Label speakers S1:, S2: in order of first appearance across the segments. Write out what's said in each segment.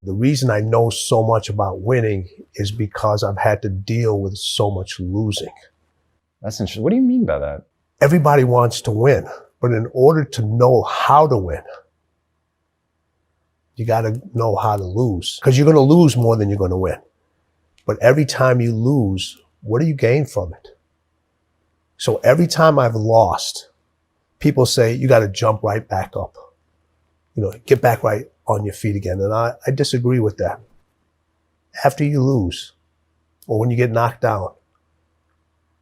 S1: The reason I know so much about winning is because I've had to deal with so much losing.
S2: That's interesting. What do you mean by that?
S1: Everybody wants to win, but in order to know how to win, you got to know how to lose, because you're going to lose more than you're going to win. But every time you lose, what do you gain from it? So every time I've lost, people say, you got to jump right back up. Get back right on your feet again. And I disagree with that. After you lose, or when you get knocked down,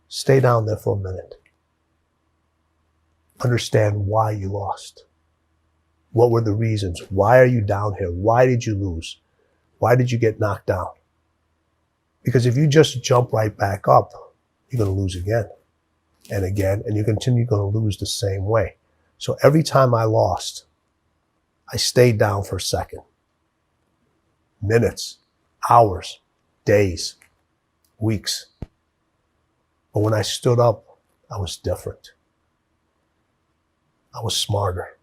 S1: stay down there for a minute. Understand why you lost. What were the reasons? Why are you down here? Why did you lose? Why did you get knocked down? Because if you just jump right back up, you're going to lose again and again, and you continue going to lose the same way. So every time I lost, I stayed down for a second, minutes, hours, days, weeks. But when I stood up, I was different. I was smarter.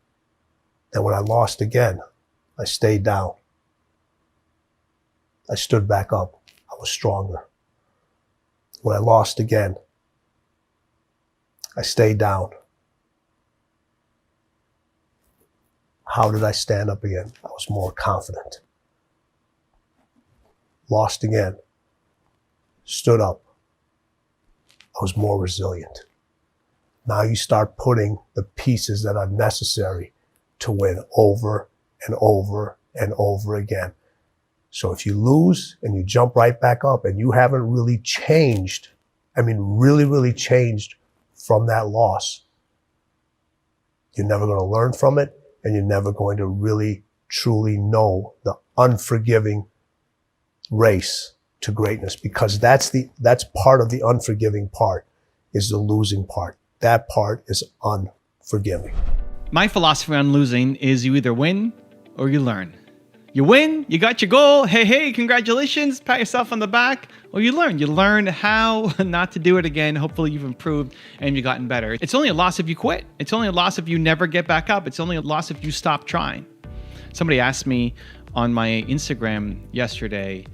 S1: And when I lost again, I stayed down. I stood back up. I was stronger. When I lost again, I stayed down. How did I stand up again? I was more confident. Lost again. Stood up. I was more resilient. Now you start putting the pieces that are necessary to win over and over and over again. So if you lose and you jump right back up and you haven't really changed, really changed from that loss, you're never going to learn from it, and you're never going to really, truly know the unforgiving race to greatness, because that's part of the unforgiving part, is the losing part. That part is unforgiving.
S3: My philosophy on losing is you either win or you learn. You win, you got your goal. Hey, congratulations, pat yourself on the back. Or you learn. You learn how not to do it again. Hopefully you've improved and you've gotten better. It's only a loss if you quit. It's only a loss if you never get back up. It's only a loss if you stop trying. Somebody asked me on my Instagram yesterday,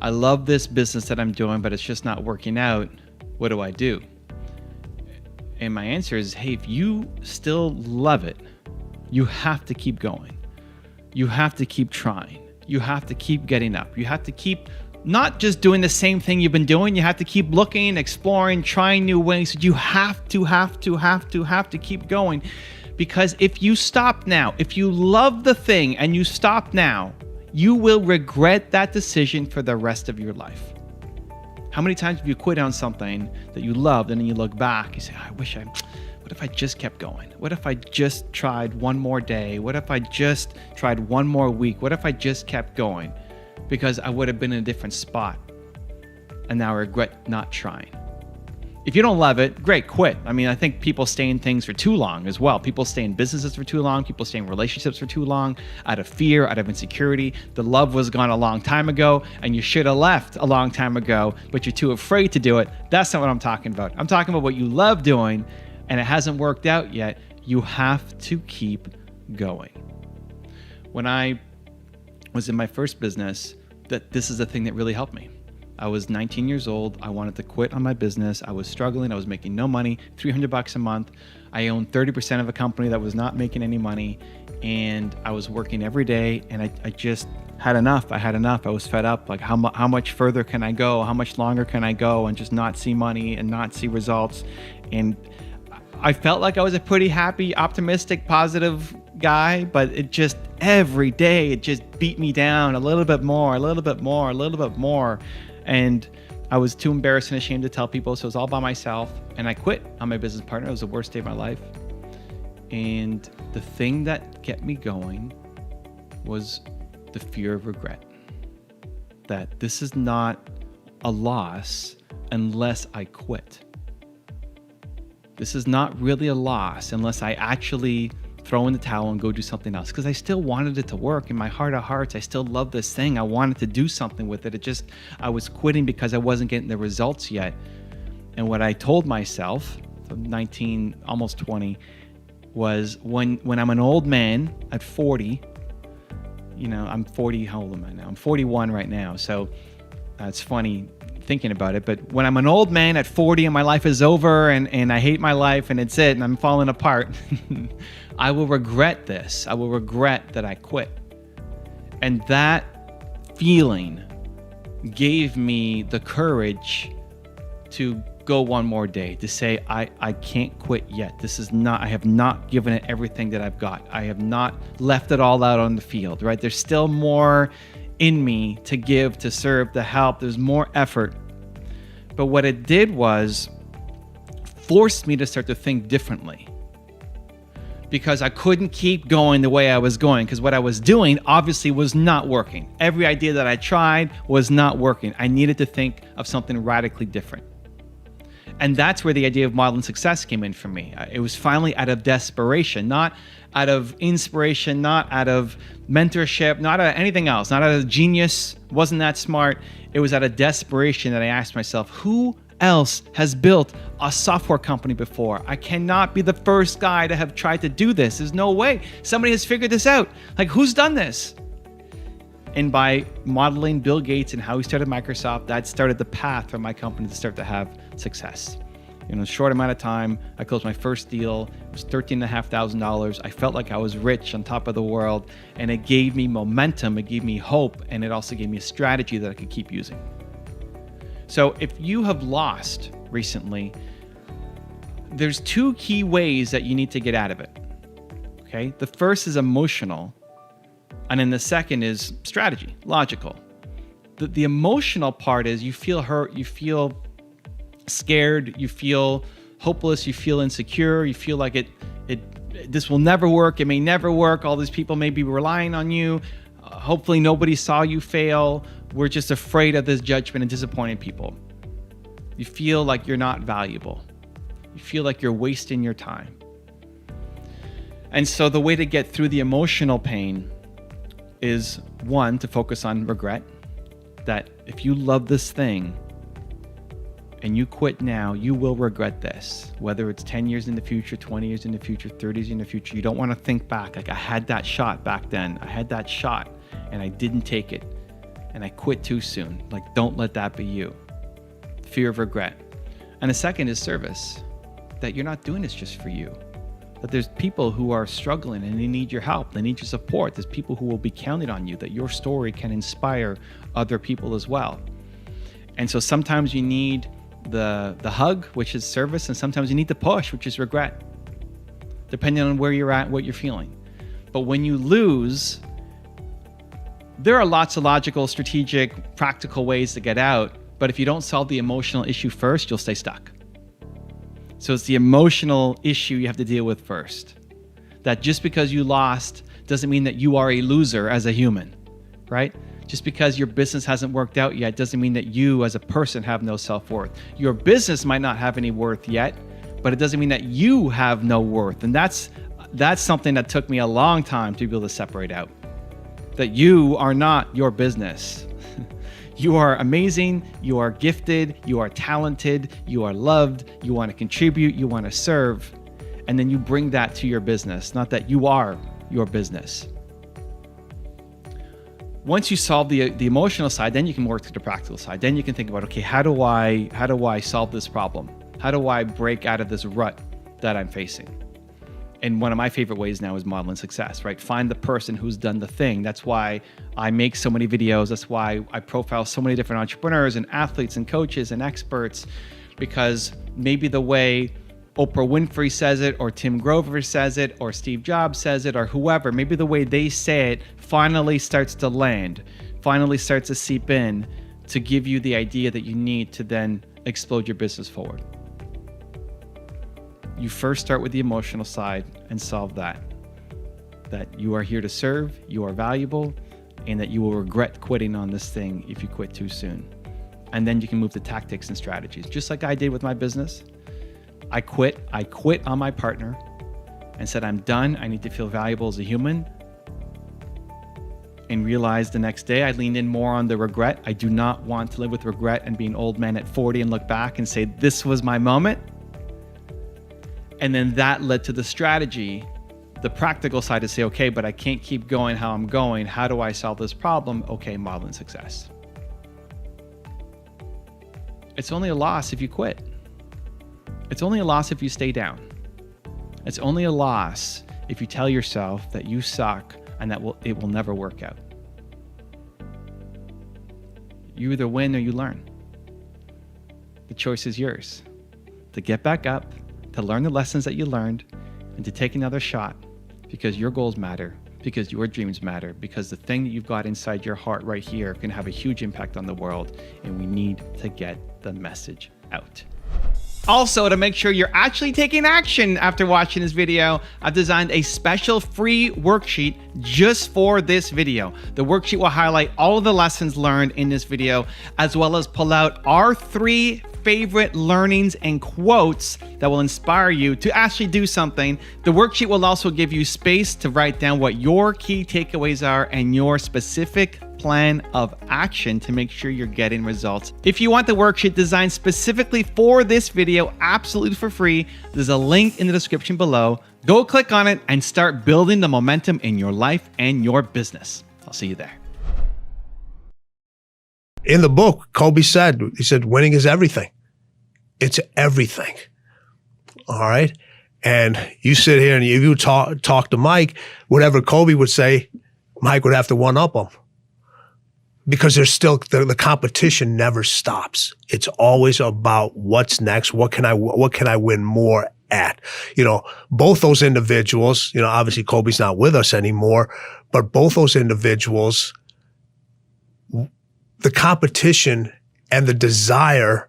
S3: I love this business that I'm doing, but it's just not working out. What do I do? And my answer is, hey, if you still love it, you have to keep going. You have to keep trying. You have to keep getting up. You have to keep not just doing the same thing you've been doing. You have to keep looking, exploring, trying new ways. You have to keep going. Because if you stop now, if you love the thing and you stop now, you will regret that decision for the rest of your life. How many times have you quit on something that you loved and then you look back, you say, what if I just kept going? What if I just tried one more day? What if I just tried one more week? What if I just kept going? Because I would have been in a different spot. And now I regret not trying. If you don't love it, great, quit. I think people stay in things for too long as well. People stay in businesses for too long. People stay in relationships for too long, out of fear, out of insecurity. The love was gone a long time ago, and you should have left a long time ago, but you're too afraid to do it. That's not what I'm talking about. I'm talking about what you love doing, and it hasn't worked out yet. You have to keep going. When I was in my first business, this is the thing that really helped me. I was 19 years old. I wanted to quit on my business. I was struggling. I was making no money, $300 a month. I owned 30% of a company that was not making any money. And I was working every day, and I just had enough. I had enough. I was fed up. Like, how much further can I go? How much longer can I go and just not see money and not see results? And I felt like I was a pretty happy, optimistic, positive guy, but it just, every day, it just beat me down a little bit more, a little bit more, a little bit more. And I was too embarrassed and ashamed to tell people, so it was all by myself. And I quit on my business partner. It was the worst day of my life. And the thing that kept me going was the fear of regret. That this is not a loss unless I quit. This is not really a loss unless I actually throw in the towel and go do something else, because I still wanted it to work. In my heart of hearts, I still love this thing. I wanted to do something with it. I was quitting because I wasn't getting the results yet. And what I told myself, from 19, almost 20, was when I'm an old man at 40, I'm 40, how old am I now? I'm 41 right now. So it's funny thinking about it. But when I'm an old man at 40 and my life is over and I hate my life and it's it and I'm falling apart, I will regret this. I will regret that I quit. And that feeling gave me the courage to go one more day, to say, I can't quit yet. I have not given it everything that I've got. I have not left it all out on the field, right? There's still more in me to give, to serve, to help. There's more effort. But what it did was forced me to start to think differently, because I couldn't keep going the way I was going, because what I was doing obviously was not working. Every idea that I tried was not working. I needed to think of something radically different. And that's where the idea of modeling success came in for me. It was finally out of desperation, not out of inspiration, not out of mentorship, not out of anything else, not out of genius, wasn't that smart. It was out of desperation that I asked myself, who else has built a software company before? I cannot be the first guy to have tried to do this. There's no way. Somebody has figured this out. Like, who's done this? And by modeling Bill Gates and how he started Microsoft, that started the path for my company to start to have success. In a short amount of time, I closed my first deal. It was $13,500. I felt like I was rich, on top of the world, and it gave me momentum, it gave me hope, and it also gave me a strategy that I could keep using. So if you have lost recently, there's two key ways that you need to get out of it. Okay? The first is emotional, and then the second is strategy, logical. The emotional part is you feel hurt, you feel scared, you feel hopeless, you feel insecure, you feel like this will never work, it may never work, all these people may be relying on you, hopefully nobody saw you fail, we're just afraid of this judgment and disappointing people. You feel like you're not valuable. You feel like you're wasting your time. And so the way to get through the emotional pain is, one, to focus on regret. That if you love this thing and you quit now, you will regret this. Whether it's 10 years in the future, 20 years in the future, 30 years in the future, you don't want to think back. Like, I had that shot back then. I had that shot and I didn't take it and I quit too soon. Like, don't let that be you. Fear of regret. And the second is service. That you're not doing this just for you. That there's people who are struggling and they need your help. They need your support. There's people who will be counting on you, that your story can inspire other people as well. And so sometimes you need the hug, which is service, and sometimes you need the push, which is regret, depending on where you're at, what you're feeling. But when you lose, there are lots of logical, strategic, practical ways to get out. But if you don't solve the emotional issue first, you'll stay stuck. So it's the emotional issue you have to deal with first. That just because you lost doesn't mean that you are a loser as a human, right? Just because your business hasn't worked out yet doesn't mean that you as a person have no self-worth. Your business might not have any worth yet, but it doesn't mean that you have no worth. And that's something that took me a long time to be able to separate out. That you are not your business. You are amazing, you are gifted, you are talented, you are loved, you want to contribute, you want to serve, and then you bring that to your business, not that you are your business. Once you solve the emotional side, then you can work to the practical side. Then you can think about, okay, how do I solve this problem? How do I break out of this rut that I'm facing? And one of my favorite ways now is modeling success, right? Find the person who's done the thing. That's why I make so many videos. That's why I profile so many different entrepreneurs and athletes and coaches and experts, because maybe the way Oprah Winfrey says it, or Tim Grover says it, or Steve Jobs says it, or whoever, maybe the way they say it finally starts to land, finally starts to seep in to give you the idea that you need to then explode your business forward. You first start with the emotional side and solve that. That you are here to serve, you are valuable, and that you will regret quitting on this thing if you quit too soon. And then you can move to tactics and strategies. Just like I did with my business. I quit on my partner and said, I'm done. I need to feel valuable as a human. And realized the next day I leaned in more on the regret. I do not want to live with regret and be an old man at 40 and look back and say, this was my moment. And then that led to the strategy the practical side to say, okay, but I can't keep going how I'm going. How do I solve this problem? Okay, modeling success. It's only a loss if you quit. It's only a loss if you stay down. It's only a loss if you tell yourself that you suck and that it will never work out. You either win or you learn. The choice is yours. To get back up, to learn the lessons that you learned, and to take another shot, because your goals matter, because your dreams matter, because the thing that you've got inside your heart right here can have a huge impact on the world, and we need to get the message out. Also, to make sure you're actually taking action after watching this video, I've designed a special free worksheet just for this video. The worksheet will highlight all of the lessons learned in this video, as well as pull out our 3 favorite learnings and quotes that will inspire you to actually do something. The worksheet will also give you space to write down what your key takeaways are and your specific plan of action to make sure you're getting results. If you want the worksheet designed specifically for this video, absolutely for free, there's a link in the description below. Go click on it and start building the momentum in your life and your business. I'll see you there.
S1: In the book, Kobe said, he said, winning is everything. It's everything. All right. And you sit here and if you talk to Mike, whatever Kobe would say, Mike would have to one up him. Because there's still, the competition never stops. It's always about what's next. What can I win more at? You know, both those individuals, you know, obviously Kobe's not with us anymore, but both those individuals, the competition and the desire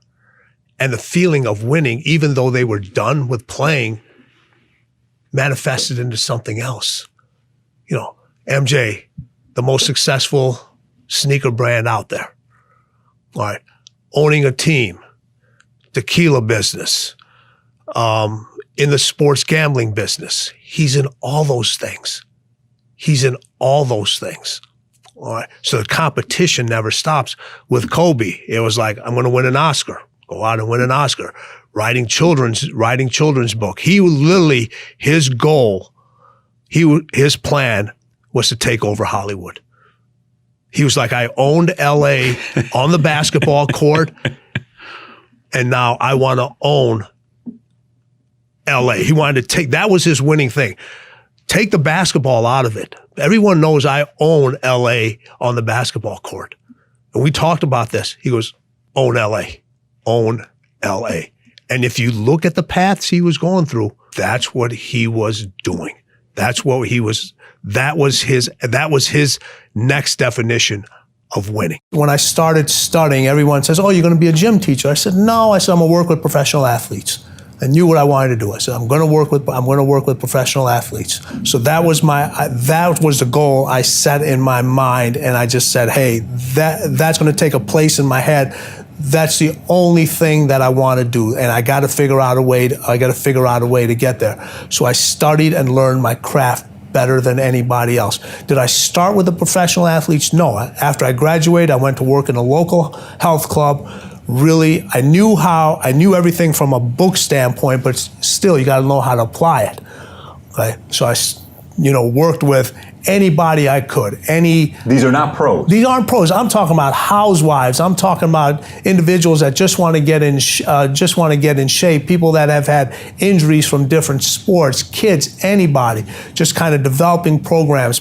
S1: and the feeling of winning, even though they were done with playing, manifested into something else. You know, MJ, the most successful sneaker brand out there. All right. Owning a team, tequila business, in the sports gambling business. He's in all those things. He's in all those things. All right. So the competition never stops. With Kobe, it was like, I'm going to win an Oscar. Go out and win an Oscar. Writing children's book. He literally, his goal, his plan was to take over Hollywood. He was like, I owned LA on the basketball court, and now I want to own LA. He wanted to take, that was his winning thing. Take the basketball out of it. Everyone knows I own LA on the basketball court. And we talked about this. He goes, own LA, own LA. And if you look at the paths he was going through, that's what he was doing. That was his next definition of winning. When I started studying, everyone says, oh, you're going to be a gym teacher. I said, no. I said, I'm going to work with professional athletes. I knew what I wanted to do. I said, I'm going to work with professional athletes. So that was the goal I set in my mind. And I just said, hey, that's going to take a place in my head. That's the only thing that I want to do. And I got to figure out a way to get there. So I studied and learned my craft better than anybody else. Did I start with the professional athletes? No. After I graduated, I went to work in a local health club. Really, I knew everything from a book standpoint, but still, you got to know how to apply it. Okay? So I, worked with anybody I could.
S2: These are not pros.
S1: These aren't pros. I'm talking about housewives. I'm talking about individuals that just want to get in shape. People that have had injuries from different sports, kids, anybody. Just kind of developing programs,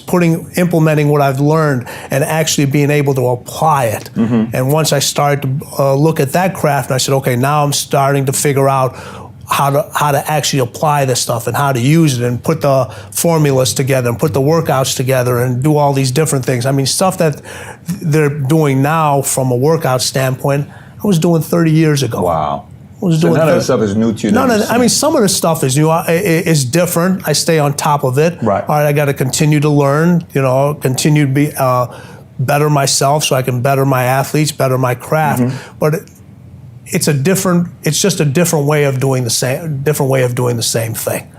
S1: implementing what I've learned, and actually being able to apply it. Mm-hmm. And once I started to look at that craft, I said, okay, now I'm starting to figure out how to actually apply this stuff and how to use it and put the formulas together and put the workouts together and do all these different things. I mean, stuff that they're doing now from a workout standpoint, I was doing 30 years ago.
S2: Wow. So none of the stuff is new to you.
S1: Some of the stuff is new. It's different. I stay on top of it.
S2: Right.
S1: All right, I got to continue to learn, continue to be better myself so I can better my athletes, better my craft. Mm-hmm. But it's just a different way of doing the same thing.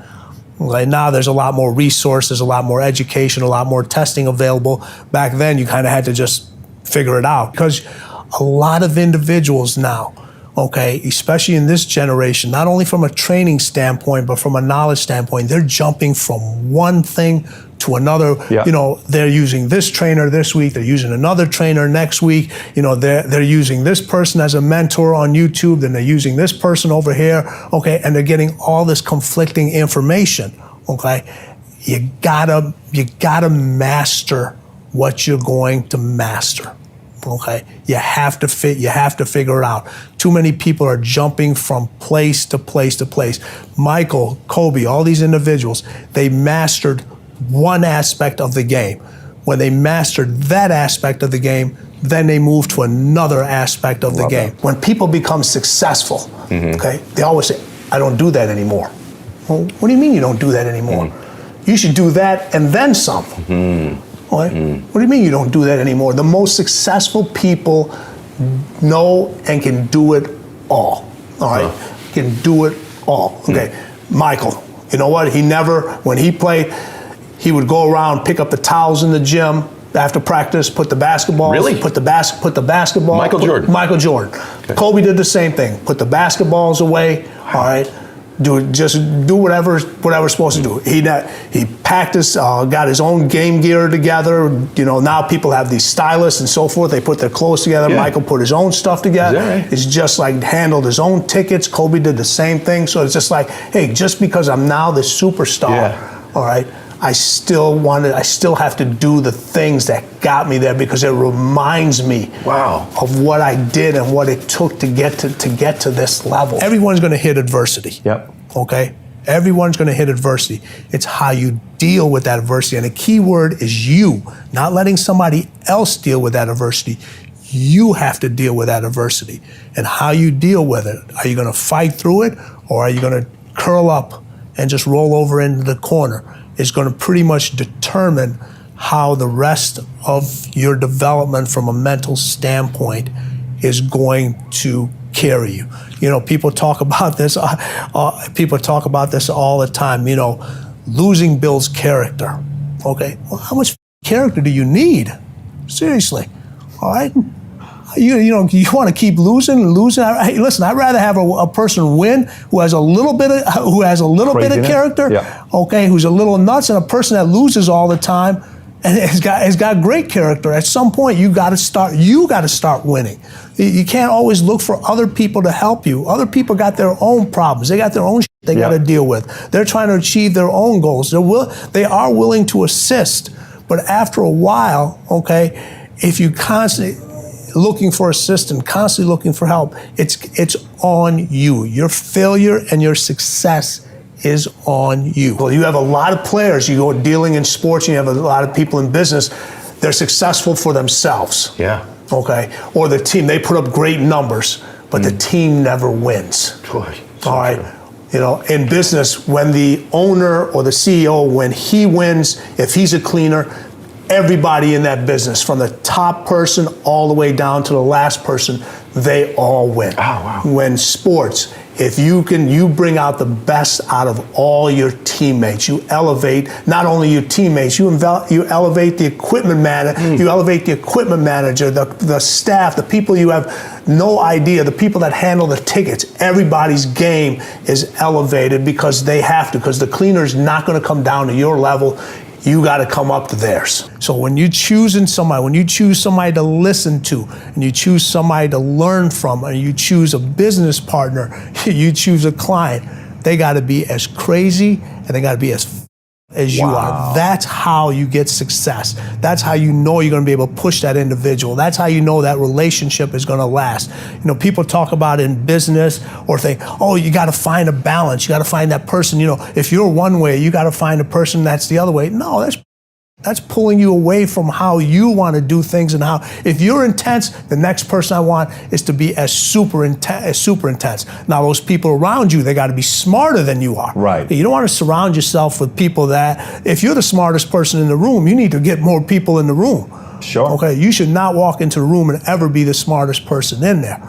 S1: Right now, there's a lot more resources, a lot more education, a lot more testing available. Back then, you kind of had to just figure it out because a lot of individuals now okay, especially in this generation, not only from a training standpoint, but from a knowledge standpoint, they're jumping from one thing to another.
S2: Yeah.
S1: You know, they're using this trainer this week, they're using another trainer next week. You know, they're using this person as a mentor on YouTube, then they're using this person over here, okay, and they're getting all this conflicting information, okay? You gotta master what you're going to master. Okay, you have to figure it out. Too many people are jumping from place to place to place. Michael, Kobe, all these individuals, they mastered one aspect of the game. When they mastered that aspect of the game, then they move to another aspect of the game. When people become successful, okay, they always say, I don't do that anymore. Well, what do you mean you don't do that anymore? You should do that and then some. What do you mean you don't do that anymore? The most successful people know and can do it all. All right, can do it all. Okay, Michael, you know what? When he played, he would go around, pick up the towels in the gym after practice, put the basketballs.
S2: Really?
S1: Put the basketball.
S2: Michael Jordan.
S1: Michael Jordan. Okay. Kobe did the same thing. Put the basketballs away. All right. Do whatever's supposed to do. He practiced, got his own game gear together. You know, now people have these stylists and so forth. They put their clothes together. Yeah. Michael put his own stuff together. Right? It's just like handled his own tickets. Kobe did the same thing. So it's just like, hey, just because I'm now the superstar, all right, I still have to do the things that got me there because it reminds me of what I did and what it took to get to this level. Everyone's going to hit adversity.
S2: Yep.
S1: Okay? Everyone's going to hit adversity. It's how you deal with that adversity. And the key word is you, not letting somebody else deal with that adversity. You have to deal with that adversity. And how you deal with it. Are you going to fight through it, or are you going to curl up and just roll over into the corner? Is going to pretty much determine how the rest of your development from a mental standpoint is going to carry you. You know, people talk about this. People talk about this all the time. You know, losing builds character. Okay, well, how much character do you need? Seriously, all right. You want to keep losing. Hey, listen, I'd rather have a person win who has a little bit of character, okay, who's a little nuts, and a person that loses all the time and has got great character. At some point, you got to start winning. You can't always look for other people to help you. Other people got their own problems. They got their own shit they got to deal with. They're trying to achieve their own goals. They are willing to assist, but after a while, okay, if you constantly looking for assistance, constantly looking for help, it's on you. Your failure and your success is on you. Well, you have a lot of players, you go dealing in sports, and you have a lot of people in business, they're successful for themselves.
S2: Yeah.
S1: Okay. Or the team, they put up great numbers, but the team never wins.
S2: Boy,
S1: all right. True. You know, in business, when the owner or the CEO, when he wins, if he's a cleaner, everybody in that business, from the top person all the way down to the last person, they all win. Oh, wow. When sports, if you bring out the best out of all your teammates. You elevate not only your teammates, you elevate the equipment manager, you elevate the equipment manager, the staff, the people you have no idea, the people that handle the tickets. Everybody's game is elevated because they have to, because the cleaner's not going to come down to your level. You got to come up to theirs. So when you choose somebody to listen to, and you choose somebody to learn from, and you choose a business partner, you choose a client, they got to be as crazy and they got to be as you are. That's how you get success. That's how you know you're going to be able to push that individual. That's how you know that relationship is going to last. You know, people talk about in business or think, oh, you got to find a balance. You got to find that person. You know, if you're one way, you got to find a person that's the other way. No, that's pulling you away from how you want to do things, and how, if you're intense, the next person I want is to be as super intense. Now, those people around you, they got to be smarter than you are.
S2: Right.
S1: You don't want to surround yourself with people that, if you're the smartest person in the room, you need to get more people in the room.
S2: Sure.
S1: Okay. You should not walk into the room and ever be the smartest person in there.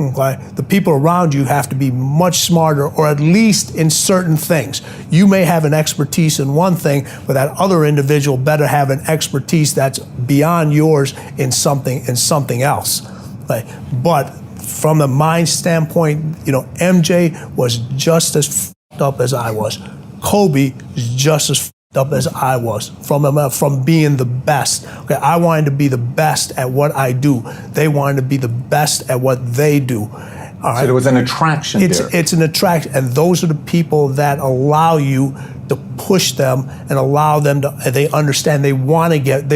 S1: Okay. The people around you have to be much smarter, or at least in certain things. You may have an expertise in one thing, but that other individual better have an expertise that's beyond yours in something else. But from a mind standpoint, MJ was just as fucked up as I was. Kobe is just as fucked up as I was from being the best. Okay, I wanted to be the best at what I do. They wanted to be the best at what they do. All right?
S2: So there was an attraction there.
S1: It's an attraction, and those are the people that allow you to push them and allow them to. They understand they want to get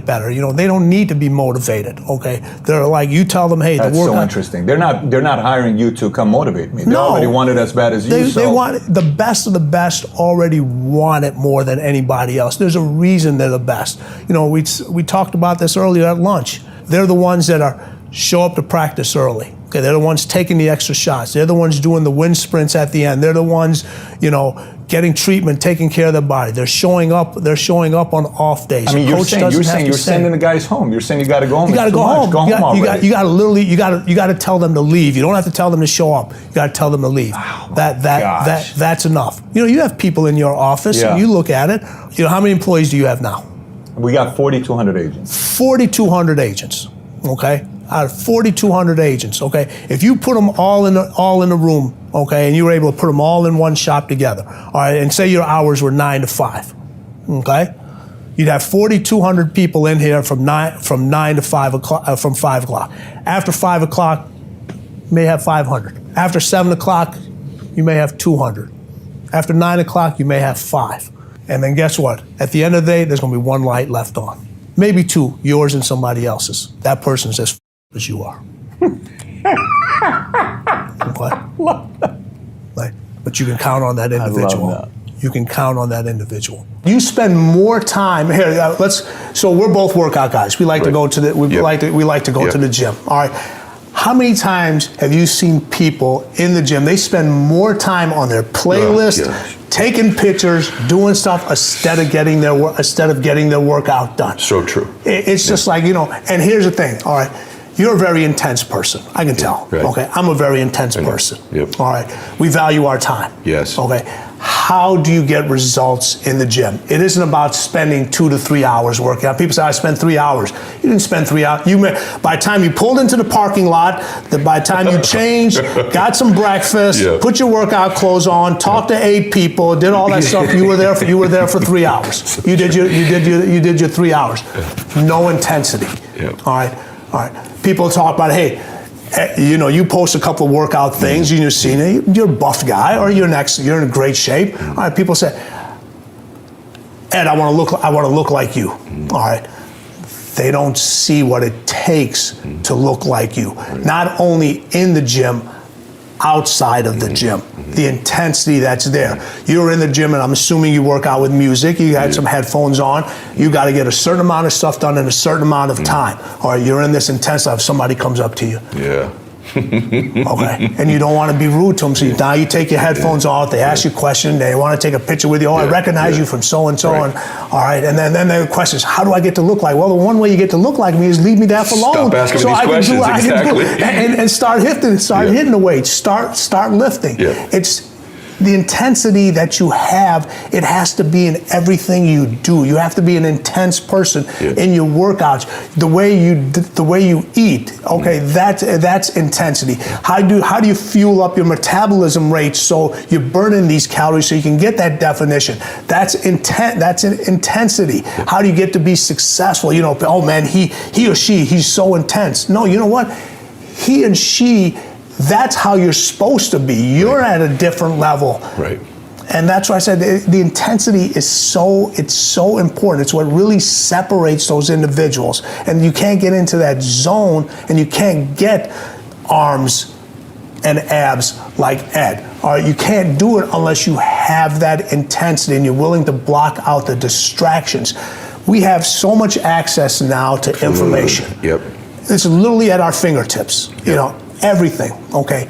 S1: better. They don't need to be motivated. Okay, they're like, you tell them, hey,
S2: that's
S1: the work.
S2: So interesting. They're not hiring you to come motivate me. They
S1: no,
S2: already want it as bad as you.
S1: They want the best of the best. Already want it more than anybody else. There's a reason they're the best. We talked about this earlier at lunch. They're the ones that show up to practice early. Okay, they're the ones taking the extra shots. They're the ones doing the wind sprints at the end. They're the ones, getting treatment, taking care of their body. They're showing up on off days.
S2: I mean, you're sending the guys home. You're saying you got to go home.
S1: You got to go home.
S2: Go home already.
S1: You got to tell them to leave. You don't have to tell them to show up. You got to tell them to leave.
S2: Oh,
S1: That's enough. You have people in your office.
S2: Yeah.
S1: And you look at it. How many employees do you have now?
S2: We got 4,200 agents.
S1: 4,200 agents. Okay. Out of 4,200 agents, okay? If you put them all in a room, okay, and you were able to put them all in one shop together, all right, and say your hours were 9 to 5, okay? You'd have 4,200 people in here from 9 to 5 o'clock, from 5 o'clock. After 5 o'clock, you may have 500. After 7 o'clock, you may have 200. After 9 o'clock, you may have 5. And then guess what? At the end of the day, there's going to be one light left on. Maybe 2, yours and somebody else's. That person's as as you are. But you can count on that individual.
S2: I love that.
S1: You can count on that individual. You spend more time here. So we're both workout guys. We like to go to the we like to go to the gym. All right. How many times have you seen people in the gym? They spend more time on their playlist, taking pictures, doing stuff instead of getting their workout done.
S4: So true.
S1: It's just like And here's the thing. All right. You're a very intense person. I can tell.
S4: Right.
S1: Okay. I'm a very intense person.
S4: Yep.
S1: All right. We value our time.
S4: Yes.
S1: Okay. How do you get results in the gym? It isn't about spending 2 to 3 hours working out. People say, I spent 3 hours. You didn't spend 3 hours. By the time you pulled into the parking lot, by the time you changed, got some breakfast, put your workout clothes on, talked to 8 people, did all that stuff, you were there for 3 hours. You did your 3 hours. No intensity. All right. People talk about, hey, you post a couple of workout things, you're seeing it, you're a buff guy, or you're in great shape. All right, people say, Ed, I want to look like you. All right. They don't see what it takes to look like you. Not only in the gym, outside of the gym, the intensity that's there. You're in the gym, and I'm assuming you work out with music. You had some headphones on. You got to get a certain amount of stuff done in a certain amount of time. All right, you're in this intense stuff. Somebody comes up to you.
S4: Yeah.
S1: Okay, and you don't want to be rude to them, so now you take your headphones off. They ask you a question. They want to take a picture with you. I recognize you from so and so, and all right. And then the question is, how do I get to look like? Well, the one way you get to look like me is leave me there for long.
S4: Stop asking me these questions. Exactly.
S1: And start hitting the weight. Start lifting.
S4: Yeah.
S1: It's the intensity that you have. It has to be in everything you do. You have to be an intense person in your workouts. The way you eat. Okay, that's intensity. How do you fuel up your metabolism rate so you're burning these calories so you can get that definition? That's intensity. How do you get to be successful? Oh man, he or she, he's so intense. No, you know what? He and she. That's how you're supposed to be. You're at a different level.
S4: Right.
S1: And that's why I said the intensity is so important. It's what really separates those individuals. And you can't get into that zone, and you can't get arms and abs like Ed. All right, you can't do it unless you have that intensity and you're willing to block out the distractions. We have so much access now to information.
S4: Yep.
S1: It's literally at our fingertips. Everything, okay?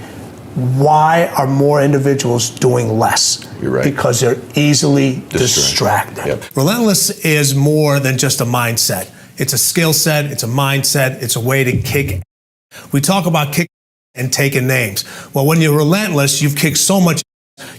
S1: Why are more individuals doing less?
S4: You're right.
S1: Because they're easily distracted.
S4: Yep.
S1: Relentless is more than just a mindset. It's a skill set, it's a mindset, it's a way to kick. We talk about kick and taking names. Well, when you're relentless, you've kicked so much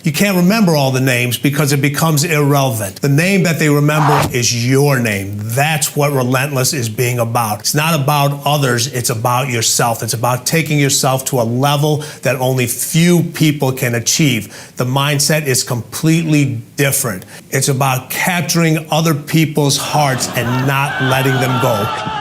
S1: You can't remember all the names because it becomes irrelevant. The name that they remember is your name. That's what Relentless is being about. It's not about others, it's about yourself. It's about taking yourself to a level that only few people can achieve. The mindset is completely different. It's about capturing other people's hearts and not letting them go.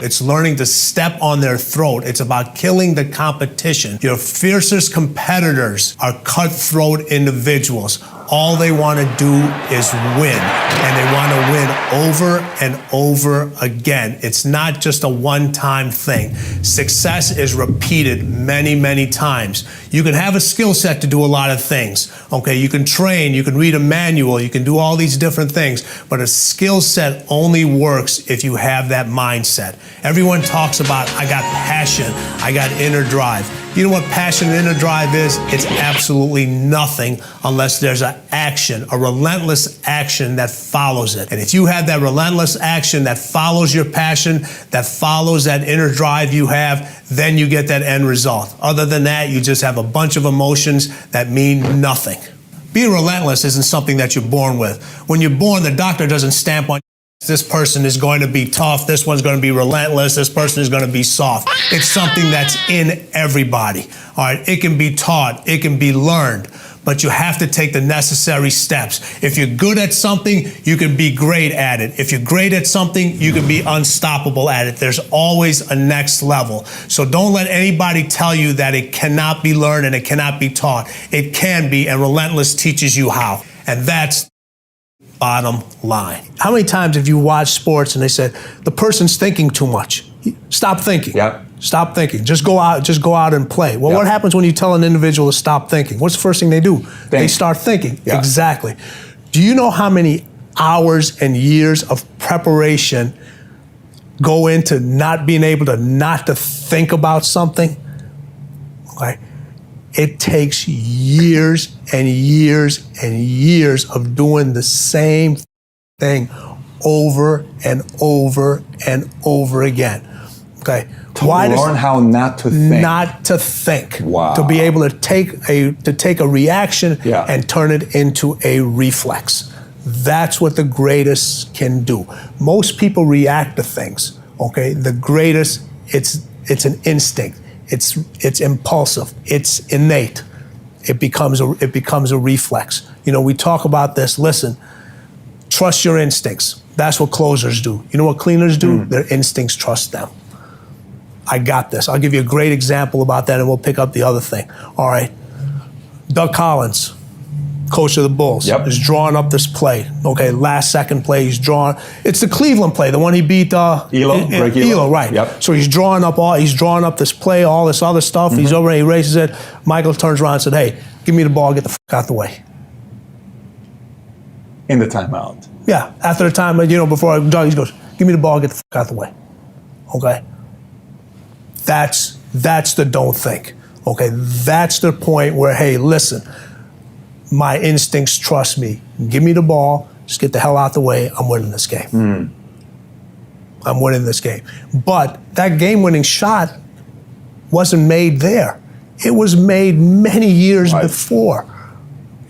S1: It's learning to step on their throat. It's about killing the competition. Your fiercest competitors are cutthroat individuals. All they want to do is win, and they want to win over and over again. It's not just a one-time thing. Success is repeated many, many times. You can have a skill set to do a lot of things. Okay, you can train, you can read a manual, you can do all these different things, but a skill set only works if you have that mindset. Everyone talks about, I got passion, I got inner drive. You know what passion and inner drive is? It's absolutely nothing unless there's an action, a relentless action that follows it. And if you have that relentless action that follows your passion, that follows that inner drive you have, then you get that end result. Other than that, you just have a bunch of emotions that mean nothing. Being relentless isn't something that you're born with. When you're born, the doctor doesn't stamp on this person is going to be tough, this one's going to be relentless, this person is going to be soft. It's something that's in everybody. All right, it can be taught, it can be learned, but you have to take the necessary steps. If you're good at something, you can be great at it. If you're great at something, you can be unstoppable at it. There's always a next level. So don't let anybody tell you that it cannot be learned and it cannot be taught. It can be, and Relentless teaches you how. And that's bottom line. How many times have you watched sports and they said, the person's thinking too much? Stop thinking.
S2: Yeah.
S1: Stop thinking. Just go out and play. Well, what happens when you tell an individual to stop thinking? What's the first thing they do? They start thinking. Yeah. Exactly. Do you know how many hours and years of preparation go into not being able to not to think about something? Okay. It takes years and years and years of doing the same thing over and over and over again. Okay.
S2: To learn how not to think.
S1: Not to think.
S2: Wow.
S1: To be able to take a reaction and turn it into a reflex. That's what the greatest can do. Most people react to things. Okay. The greatest, it's an instinct. It's impulsive. It's innate. It becomes a reflex. You know, we talk about this. Listen, trust your instincts. That's what closers do. You know what cleaners do? Their instincts trust them. I got this. I'll give you a great example about that, and we'll pick up the other thing. All right. Doug Collins, coach of the Bulls, is drawing up this play. Okay, last second play, he's drawing. It's the Cleveland play, the one he beat Elo, right? Yep. So he's drawing up this play, all this other stuff. He's over, he raises it. Michael turns around and said, "Hey, give me the ball, get the fuck out the way."
S2: In the timeout.
S1: Yeah, after the time, before Doug, he goes, "Give me the ball, get the fuck out the way." Okay. That's the don't think. Okay, that's the point where, hey, listen, my instincts trust me. Give me the ball, just get the hell out the way. I'm winning this game. I'm winning this game. But that game-winning shot wasn't made there. It was made many years before.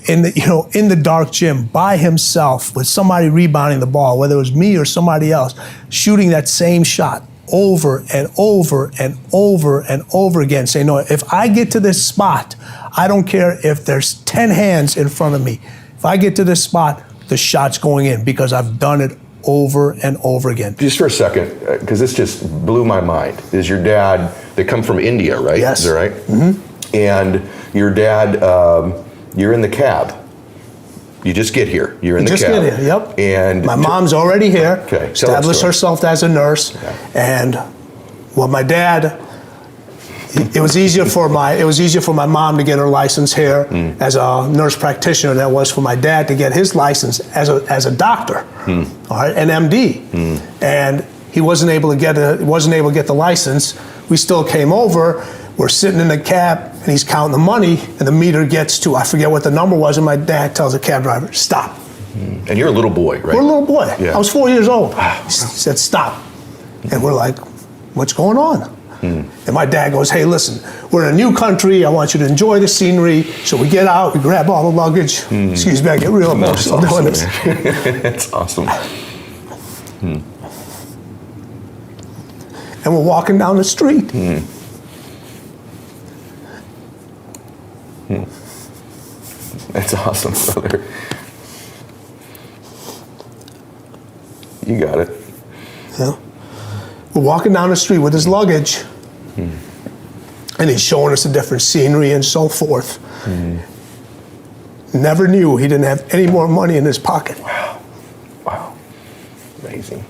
S1: In the dark gym, by himself, with somebody rebounding the ball, whether it was me or somebody else, shooting that same shot over and over and over and over again, saying, no, if I get to this spot, I don't care if there's 10 hands in front of me. If I get to this spot, the shot's going in because I've done it over and over again.
S4: Just for a second, because this just blew my mind. Is your dad, they come from India, right?
S1: Yes.
S4: Is that right? Mm-hmm. And your dad, you're in the cab. You just get here. You're in the cab.
S1: Just get here, yep.
S4: And
S1: my mom's already here.
S4: Okay.
S1: Established herself as a nurse.
S4: Yeah.
S1: And well, my dad, it was easier for my mom to get her license here as a nurse practitioner than it was for my dad to get his license as a doctor, all right, an MD. And he wasn't able to get the license. We still came over. We're sitting in the cab, and he's counting the money, and the meter gets to, I forget what the number was, and my dad tells the cab driver, stop.
S4: And you're a little boy, right?
S1: We're a little boy.
S4: Yeah.
S1: I was 4 years old. He said, stop. And we're like, what's going on? And my dad goes, hey, listen, we're in a new country. I want you to enjoy the scenery. So we get out, we grab all the luggage. Excuse me, I get real emotional doing this.
S4: That's awesome.
S1: And we're walking down the street.
S4: That's awesome, brother. You got it.
S1: Yeah. We're walking down the street with his luggage. And he's showing us the different scenery and so forth. Never knew he didn't have any more money in his pocket.
S4: Wow. Amazing.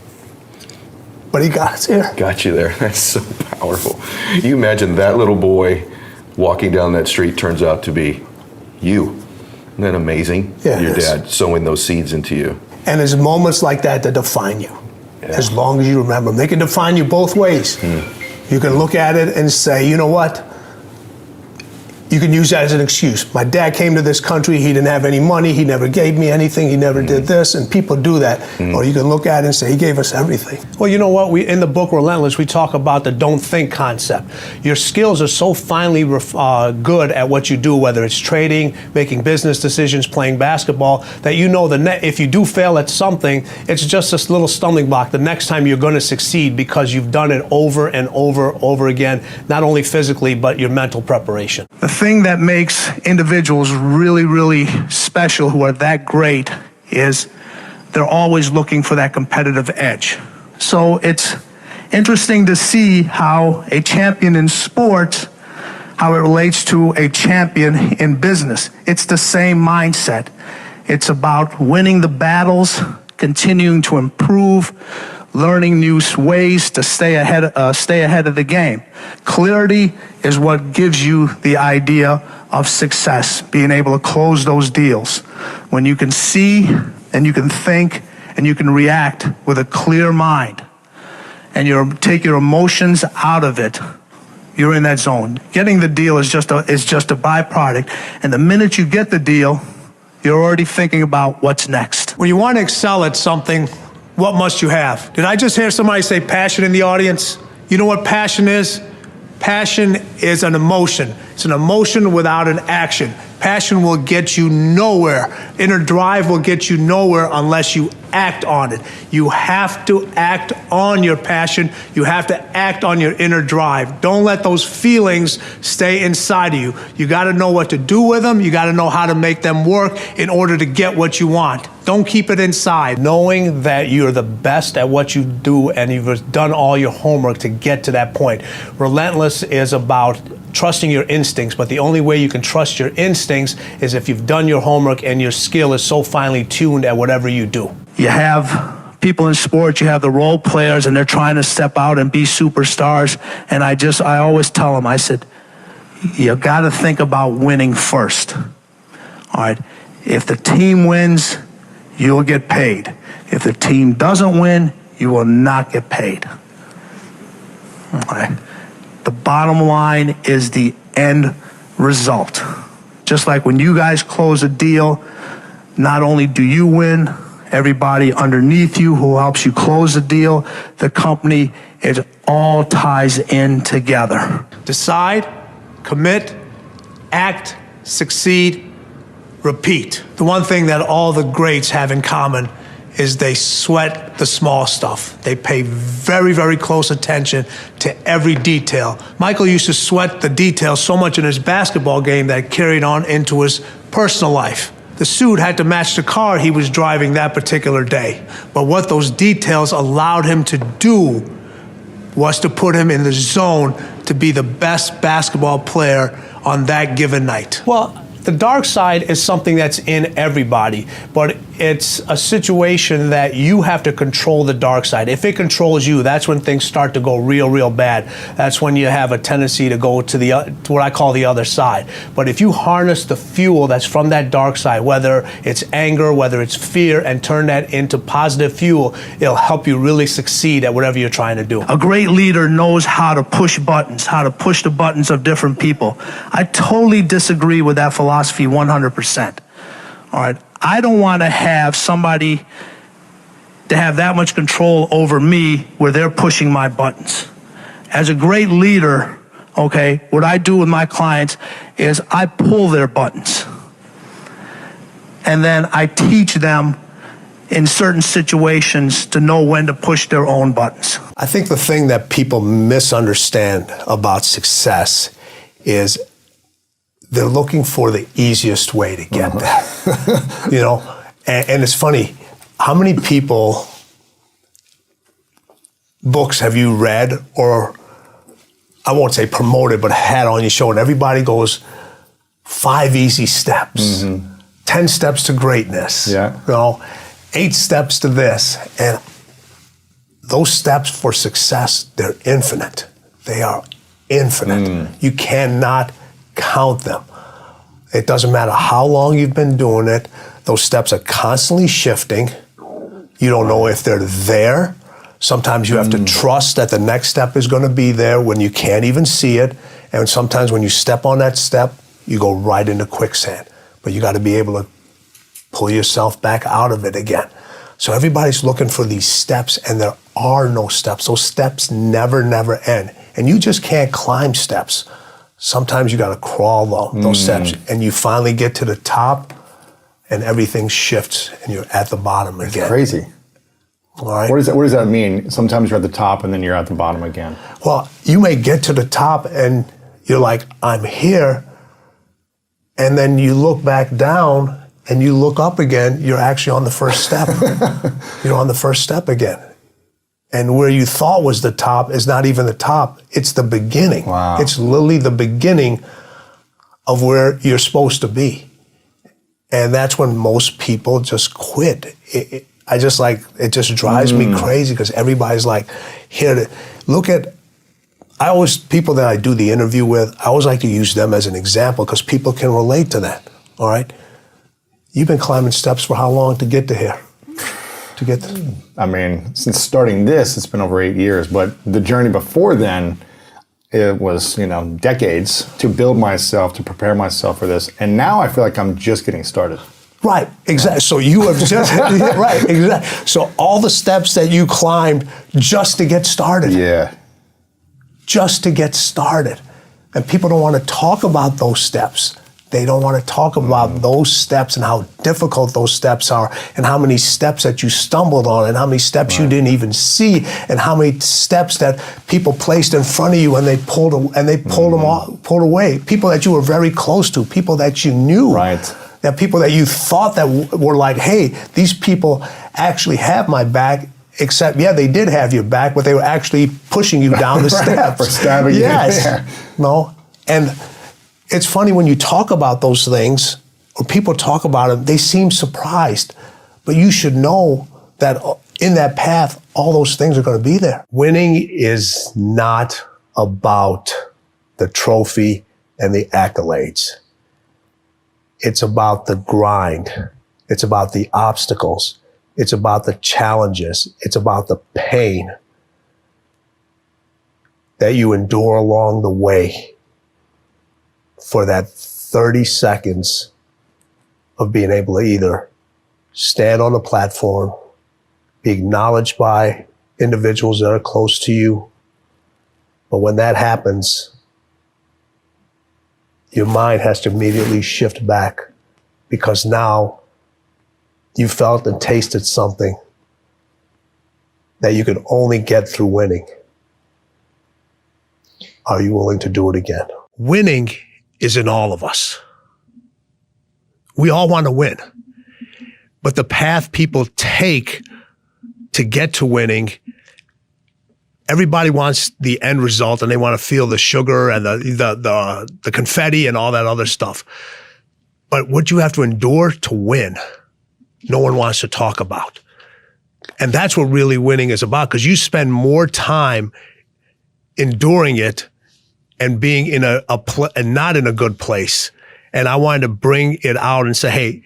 S1: But he got us here.
S4: Got you there. That's so powerful. You imagine that little boy walking down that street turns out to be you. Isn't that amazing?
S1: Yeah,
S4: Your
S1: it is.
S4: dad sowing those seeds into you.
S1: And there's moments like that that define you. As long as you remember them. They can define you both ways. You can look at it and say, you know what? You can use that as an excuse. My dad came to this country, he didn't have any money, he never gave me anything, he never did this, and people do that. Or you can look at it and say, he gave us everything. Well, you know what? In the book Relentless, we talk about the don't think concept. Your skills are so finely good at what you do, whether it's trading, making business decisions, playing basketball, that you know if you do fail at something, it's just this little stumbling block. The next time you're going to succeed because you've done it over and over again, not only physically, but your mental preparation. The thing that makes individuals really, really special who are that great is they're always looking for that competitive edge. So it's interesting to see how a champion in sports, how it relates to a champion in business. It's the same mindset. It's about winning the battles, continuing to improve, learning new ways to stay ahead of the game. Clarity is what gives you the idea of success, being able to close those deals. When you can see and you can think and you can react with a clear mind and you take your emotions out of it, you're in that zone. Getting the deal is just a byproduct, and the minute you get the deal, you're already thinking about what's next. When you want to excel at something, what must you have? Did I just hear somebody say passion in the audience? You know what passion is? Passion is an emotion. It's an emotion without an action. Passion will get you nowhere. Inner drive will get you nowhere unless you act on it. You have to act on your passion. You have to act on your inner drive. Don't let those feelings stay inside of you. You got to know what to do with them. You got to know how to make them work in order to get what you want. Don't keep it inside. Knowing that you're the best at what you do and you've done all your homework to get to that point. Relentless is about trusting your instincts, but the only way you can trust your instincts is if you've done your homework and your skill is so finely tuned at whatever you do. You have people in sports, you have the role players, and they're trying to step out and be superstars. And I always tell them, I said, you got to think about winning first. All right. If the team wins, you'll get paid. If the team doesn't win, you will not get paid. All right. The bottom line is the end result. Just like when you guys close a deal, not only do you win, everybody underneath you who helps you close the deal, the company, it all ties in together. Decide, commit, act, succeed, repeat. The one thing that all the greats have in common is they sweat the small stuff. They pay very, very close attention to every detail. Michael used to sweat the details so much in his basketball game that it carried on into his personal life. The suit had to match the car he was driving that particular day. But what those details allowed him to do was to put him in the zone to be the best basketball player on that given night. Well, the dark side is something that's in everybody, but it's a situation that you have to control the dark side. If it controls you, that's when things start to go real, real bad. That's when you have a tendency to go to what I call the other side. But if you harness the fuel that's from that dark side, whether it's anger, whether it's fear, and turn that into positive fuel, it'll help you really succeed at whatever you're trying to do. A great leader knows how to push buttons, how to push the buttons of different people. I totally disagree with that philosophy 100%. All right. I don't want to have somebody to have that much control over me where they're pushing my buttons.
S5: as a great leader, okay, what I do with my clients is I pull their buttons. And then I teach them in certain situations to know when to push their own buttons.
S1: I think the thing that people misunderstand about success is they're looking for the easiest way to get there. You know, and it's funny, how many books have you read, or I won't say promoted, but had on your show, and everybody goes 5 easy steps, 10 steps to greatness,
S2: Yeah.
S1: you know, 8 steps to this. And those steps for success, they're infinite. They are infinite. You cannot count them. It doesn't matter how long you've been doing it. Those steps are constantly shifting. You don't know if they're there. Sometimes you have to trust that the next step is going to be there when you can't even see it. And sometimes when you step on that step, you go right into quicksand. But you got to be able to pull yourself back out of it again. So everybody's looking for these steps, and there are no steps. Those steps never end. And you just can't climb steps. Sometimes you got to crawl those steps, and you finally get to the top, and everything shifts, and you're at the bottom again.
S2: It's crazy.
S1: All right.
S2: What does that mean? Sometimes you're at the top and then you're at the bottom again.
S1: Well, you may get to the top and you're like, I'm here. And then you look back down and you look up again, you're actually on the first step. You're on the first step again. And where you thought was the top is not even the top. It's the beginning.
S2: Wow.
S1: It's literally the beginning of where you're supposed to be. And that's when most people just quit. It just drives me crazy because everybody's like, here to look at, people that I do the interview with, I always like to use them as an example because people can relate to that, all right? You've been climbing steps for how long to get to here?
S2: I mean, since starting this, it's been over 8 years, but the journey before then, it was, decades to build myself, to prepare myself for this. And now I feel like I'm just getting started.
S1: Right, exactly. So you have just, right, exactly. So all the steps that you climbed just to get started.
S2: Yeah.
S1: Just to get started. And people don't want to talk about those steps. They don't want to talk about those steps and how difficult those steps are and how many steps that you stumbled on and how many steps you didn't even see and how many steps that people placed in front of you and they pulled away. People that you were very close to, people that you knew.
S2: Right.
S1: That people that you thought that were like, hey, these people actually have my back, except, yeah, they did have your back, but they were actually pushing you down the steps.
S2: For stabbing you there.
S1: No, and it's funny when you talk about those things, or people talk about them, they seem surprised. But you should know that in that path, all those things are going to be there. Winning is not about the trophy and the accolades. It's about the grind. It's about the obstacles. It's about the challenges. It's about the pain that you endure along the way for that 30 seconds of being able to either stand on a platform, be acknowledged by individuals that are close to you. But when that happens, your mind has to immediately shift back because now you felt and tasted something that you could only get through winning. Are you willing to do it again? Winning is in all of us. We all want to win. But the path people take to get to winning, everybody wants the end result and they want to feel the sugar and the confetti and all that other stuff. But what you have to endure to win, no one wants to talk about. And that's what really winning is about, because you spend more time enduring it and being in and not in a good place. And I wanted to bring it out and say, hey,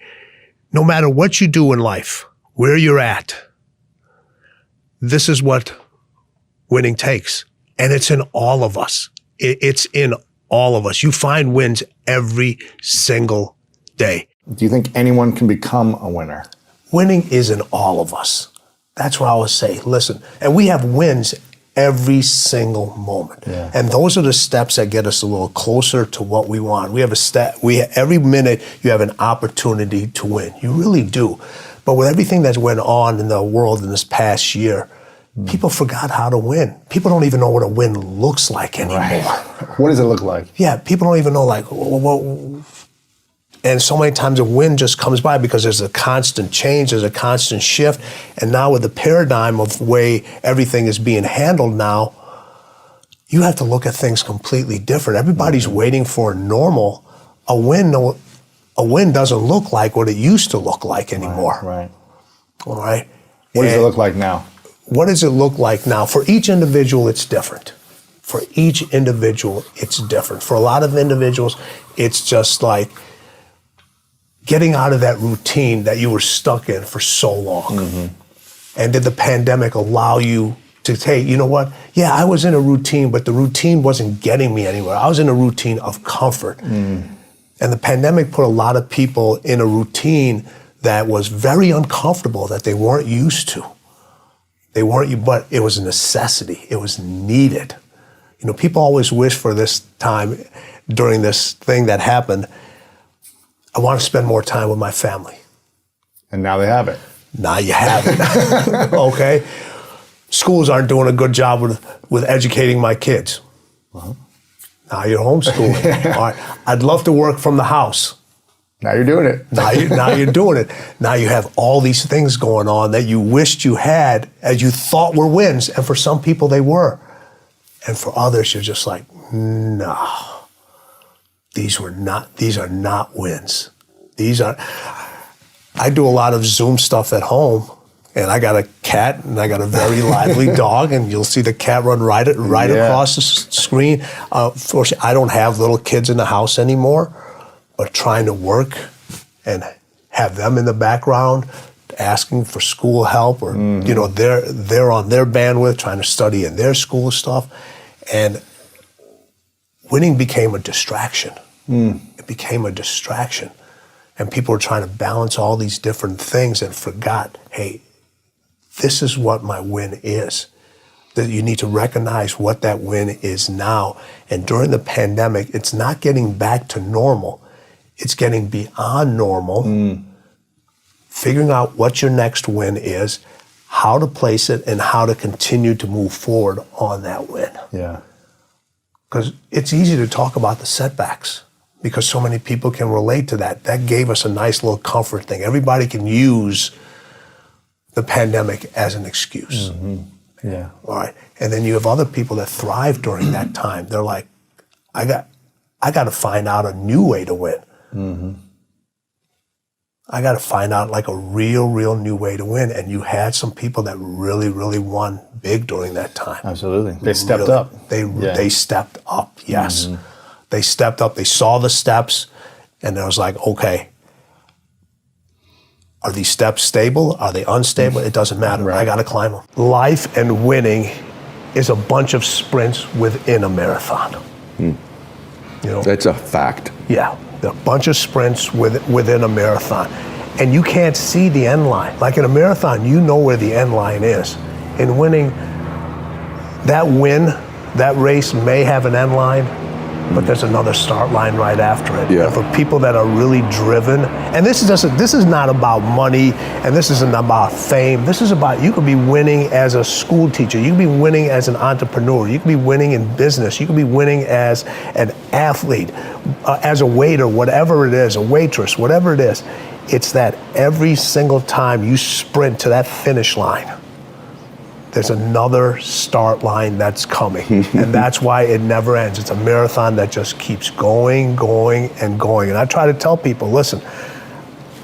S1: no matter what you do in life, where you're at, this is what winning takes. And it's in all of us. It's in all of us. You find wins every single day.
S2: Do you think anyone can become a winner?
S1: Winning is in all of us. That's what I always say. Listen, and we have wins every single moment.
S2: Yeah.
S1: And those are the steps that get us a little closer to what we want. We have a step. Every minute you have an opportunity to win. You really do. But with everything that's went on in the world in this past year, people forgot how to win. People don't even know what a win looks like anymore.
S2: Right. What does it look like?
S1: Yeah, people don't even know, like, and so many times a win just comes by because there's a constant change, there's a constant shift. And now with the paradigm of the way everything is being handled now, you have to look at things completely different. Everybody's waiting for a normal. A win doesn't look like what it used to look like anymore.
S2: Right.
S1: All right?
S2: What does it look like now?
S1: What does it look like now? For each individual, it's different. For each individual, it's different. For a lot of individuals, it's just like getting out of that routine that you were stuck in for so long. Mm-hmm. And did the pandemic allow you to say, you know what? Yeah, I was in a routine, but the routine wasn't getting me anywhere. I was in a routine of comfort. Mm. And the pandemic put a lot of people in a routine that was very uncomfortable, that they weren't used to. But it was a necessity. It was needed. You know, people always wish for this time during this thing that happened, I want to spend more time with my family.
S2: And now they have it.
S1: Now you have it. Okay? Schools aren't doing a good job with educating my kids. Uh-huh. Now you're homeschooling. All right. I'd love to work from the house.
S2: Now you're doing it.
S1: Now you're doing it. Now you have all these things going on that you wished you had, as you thought were wins, and for some people they were. And for others, you're just like, no. These are not wins. I do a lot of Zoom stuff at home, and I got a cat, and I got a very lively dog, and you'll see the cat run right across the screen. Fortunately, I don't have little kids in the house anymore, but trying to work and have them in the background, asking for school help, or you know, they're on their bandwidth, trying to study in their school stuff, and winning became a distraction. It became a distraction. And people were trying to balance all these different things and forgot, hey, this is what my win is. That you need to recognize what that win is now. And during the pandemic, it's not getting back to normal. It's getting beyond normal, figuring out what your next win is, how to place it, and how to continue to move forward on that win.
S2: Yeah.
S1: Because it's easy to talk about the setbacks because so many people can relate to that. That gave us a nice little comfort thing. Everybody can use the pandemic as an excuse.
S2: Mm-hmm. Yeah.
S1: All right. And then you have other people that thrive during that time. They're like, I got to find out a new way to win. Mm-hmm. I got to find out like a real new way to win. And you had some people that really won big during that time.
S2: Absolutely. They stepped up.
S1: They stepped up, yes. Mm-hmm. They stepped up. They saw the steps, and it was like, okay, are these steps stable? Are they unstable? It doesn't matter. Right. I got to climb them. Life and winning is a bunch of sprints within a marathon. You know,
S4: That's a fact.
S1: Yeah, there are a bunch of sprints within a marathon. And you can't see the end line. Like in a marathon, you know where the end line is. In winning, that race may have an end line, but there's another start line right after it.
S4: Yeah.
S1: And for people that are really driven, and this is not about money, and this isn't about fame. This is about, you could be winning as a school teacher, you could be winning as an entrepreneur, you could be winning in business, you could be winning as an athlete, as a waiter, whatever it is, a waitress, whatever it is. It's that every single time you sprint to that finish line, there's another start line that's coming. And that's why it never ends. It's a marathon that just keeps going. And I try to tell people, listen,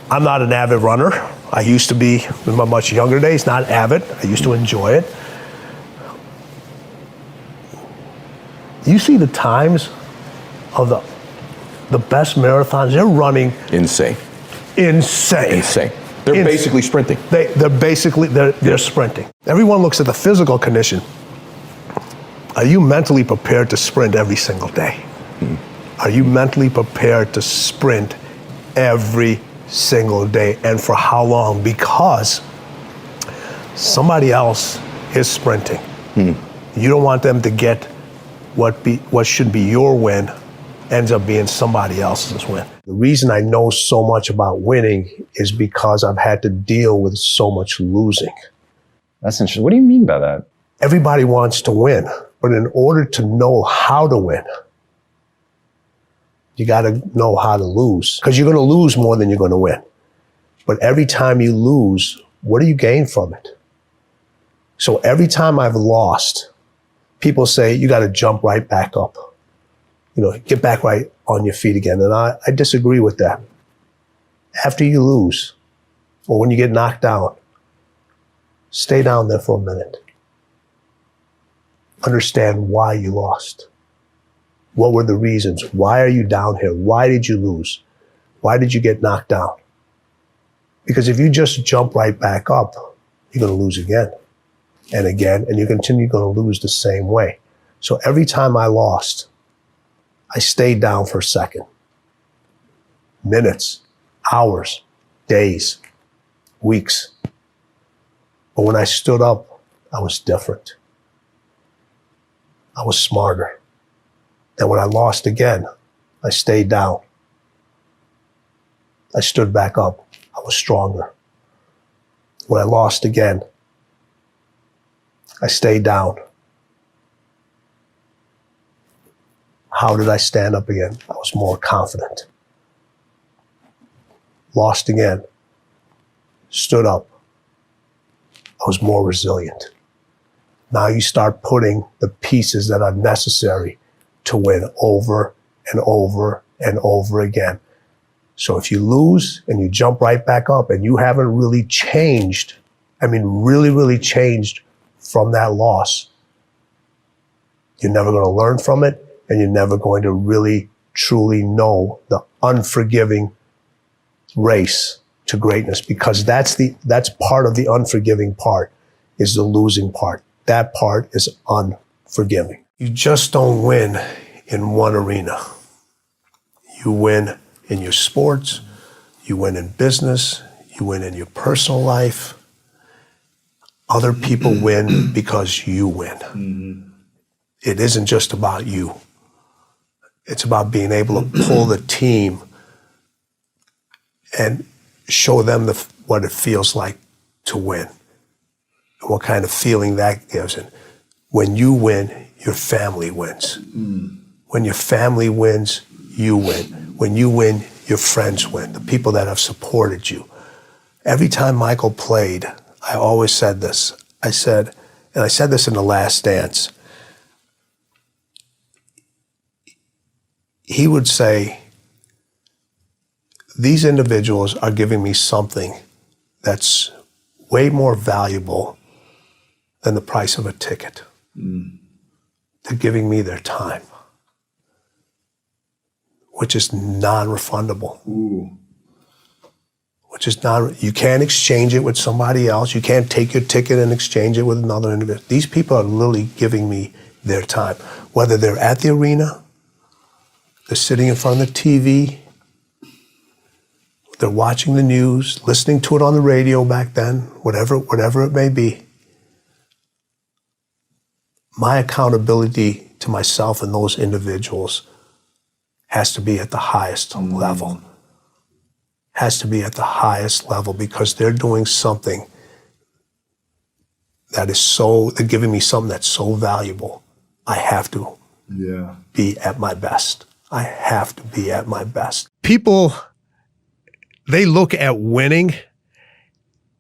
S1: I'm not an avid runner. I used to be, in my much younger days, not avid. I used to enjoy it. You see the times of the best marathons, they're running
S4: Insane. They're basically sprinting.
S1: They're sprinting. Everyone looks at the physical condition. Are you mentally prepared to sprint every single day? Are you mentally prepared to sprint every single day? And for how long? Because somebody else is sprinting. You don't want them to get what should be your win ends up being somebody else's win. The reason I know so much about winning is because I've had to deal with so much losing.
S6: That's interesting. What do you mean by that?
S1: Everybody wants to win, but in order to know how to win, you got to know how to lose, because you're going to lose more than you're going to win. But every time you lose, what do you gain from it? So every time I've lost, people say, you got to jump right back up. You know, get back right on your feet again. And I disagree with that. After you lose, or when you get knocked down, stay down there for a minute. Understand why you lost. What were the reasons? Why are you down here? Why did you lose? Why did you get knocked down? Because if you just jump right back up, you're going to lose again and again, and you continue going to lose the same way. So every time I lost, I stayed down for a second. Minutes, hours, days, weeks. But when I stood up, I was different. I was smarter. And when I lost again, I stayed down. I stood back up. I was stronger. When I lost again, I stayed down. How did I stand up again? I was more confident. Lost again. Stood up. I was more resilient. Now you start putting the pieces that are necessary to win over and over and over again. So if you lose and you jump right back up and you haven't really changed, really changed from that loss, you're never going to learn from it, and you're never going to really, truly know the unforgiving race to greatness, because that's part of the unforgiving part, is the losing part. That part is unforgiving. You just don't win in one arena. You win in your sports, you win in business, you win in your personal life. Other people win because you win. Mm-hmm. It isn't just about you. It's about being able to pull the team and show them what it feels like to win, and what kind of feeling that gives. And when you win, your family wins. Mm. When your family wins, you win. When you win, your friends win, the people that have supported you. Every time Michael played, I always said this. I said this in The Last Dance. He would say, these individuals are giving me something that's way more valuable than the price of a ticket. Mm. They're giving me their time, which is non-refundable. Ooh. Which is not, you can't exchange it with somebody else. You can't take your ticket and exchange it with another individual. These people are literally giving me their time. Whether they're at the arena, they're sitting in front of the TV, they're watching the news, listening to it on the radio back then, whatever it may be. My accountability to myself and those individuals has to be at the highest level. Has to be at the highest level, because they're doing something that is they're giving me something that's so valuable. I have to be at my best. I have to be at my best. People, they look at winning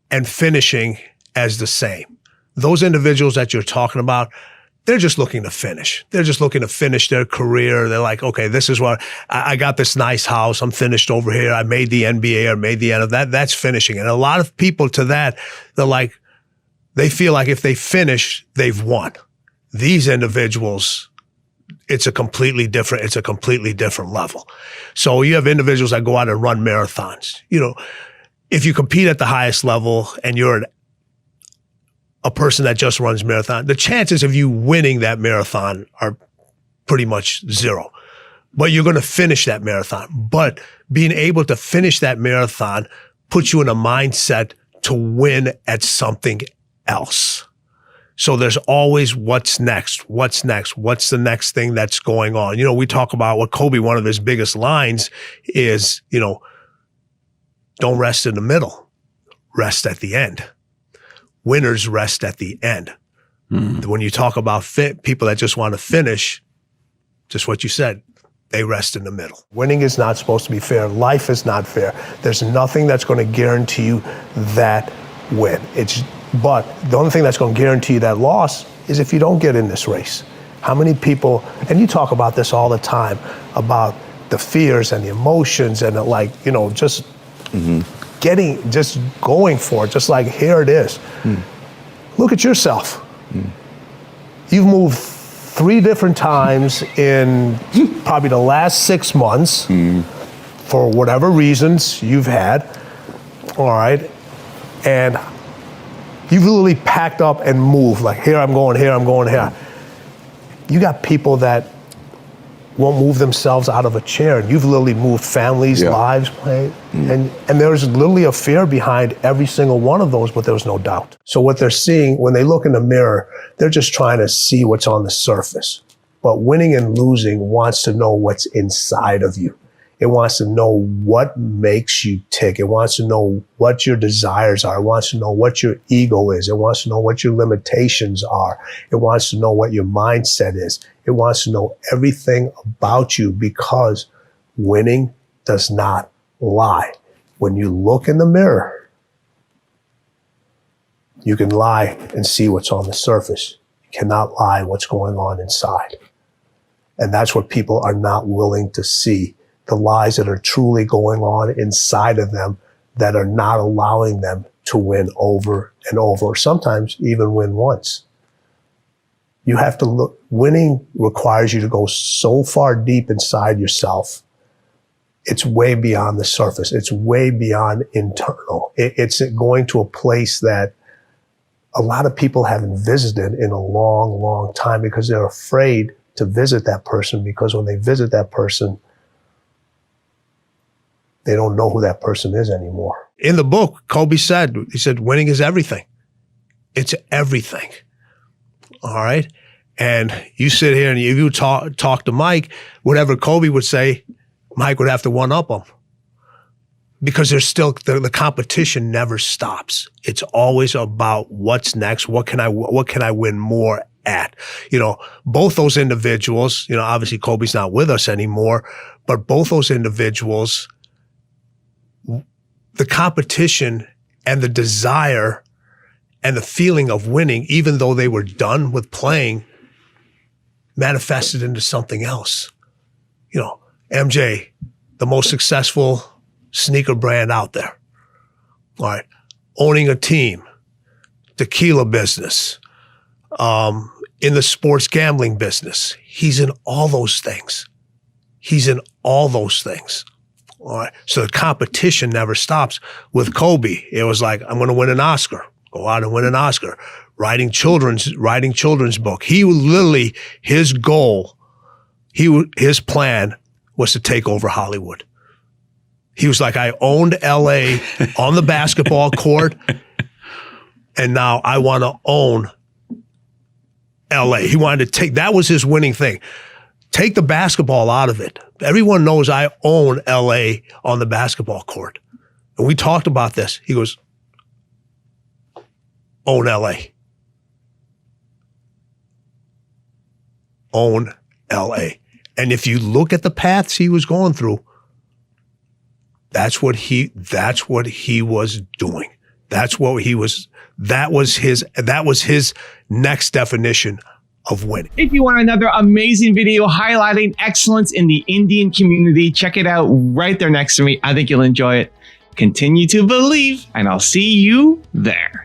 S1: and finishing as the same. Those individuals that you're talking about, they're just looking to finish. They're just looking to finish their career. They're like, okay, this is what, I got this nice house. I'm finished over here. I made the NBA or made the NFL. That's finishing. And a lot of people to that, they're like, they feel like if they finish, they've won. These individuals, it's a completely different level. So you have individuals that go out and run marathons. You know, if you compete at the highest level and you're a person that just runs marathon, the chances of you winning that marathon are pretty much zero. But you're going to finish that marathon. But being able to finish that marathon puts you in a mindset to win at something else. So there's always what's next, what's next, what's the next thing that's going on. You know, we talk about what Kobe, one of his biggest lines is, you know, don't rest in the middle, rest at the end. Winners rest at the end. When you talk about people that just want to finish, just what you said, they rest in the middle. Winning is not supposed to be fair. Life is not fair. There's nothing that's going to guarantee you that win. But the only thing that's going to guarantee you that loss is if you don't get in this race. How many people, and you talk about this all the time, about the fears and the emotions and just just going for it, just like here it is. Look at yourself. You've moved 3 different times in probably the last 6 months for whatever reasons you've had, all right? And you've literally packed up and moved, like here I'm going, here I'm going, here. You got people that won't move themselves out of a chair. You've literally moved families, lives, right? And there's literally a fear behind every single one of those, but there's no doubt. So what they're seeing, when they look in the mirror, they're just trying to see what's on the surface. But winning and losing wants to know what's inside of you. It wants to know what makes you tick. It wants to know what your desires are. It wants to know what your ego is. It wants to know what your limitations are. It wants to know what your mindset is. It wants to know everything about you, because winning does not lie. When you look in the mirror, you can lie and see what's on the surface. You cannot lie what's going on inside. And that's what people are not willing to see. The lies that are truly going on inside of them that are not allowing them to win over and over, or sometimes even win once. You have to look, winning requires you to go so far deep inside yourself. It's way beyond the surface. It's way beyond internal. It's going to a place that a lot of people haven't visited in a long, long time, because they're afraid to visit that person, because when they visit that person, they don't know who that person is anymore. In the book, Kobe said, he said, winning is everything. It's everything. All right? And you sit here and if you talk to Mike, whatever Kobe would say, Mike would have to one-up him. Because there's still, the competition never stops. It's always about what's next. What can I win more at? You know, both those individuals, you know, obviously Kobe's not with us anymore, but both those individuals, the competition and the desire and the feeling of winning, even though they were done with playing, manifested into something else. You know, MJ, the most successful sneaker brand out there. All right. Owning a team, tequila business, in the sports gambling business. He's in all those things. He's in all those things. All right. So the competition never stops. With Kobe, it was like, I'm going to win an Oscar. Go out and win an Oscar. Writing children's book. He literally, his goal, his plan was to take over Hollywood. He was like, I owned LA on the basketball court, and now I want to own LA. He wanted to take, that was his winning thing. Take the basketball out of it. Everyone knows I own LA on the basketball court. And we talked about this. He goes, own LA. Own LA. And if you look at the paths he was going through, that's what he was doing. That was his next definition of winning.
S3: If you want another amazing video highlighting excellence in the Indian community, check it out right there next to me. I think you'll enjoy it. Continue to believe, and I'll see you there.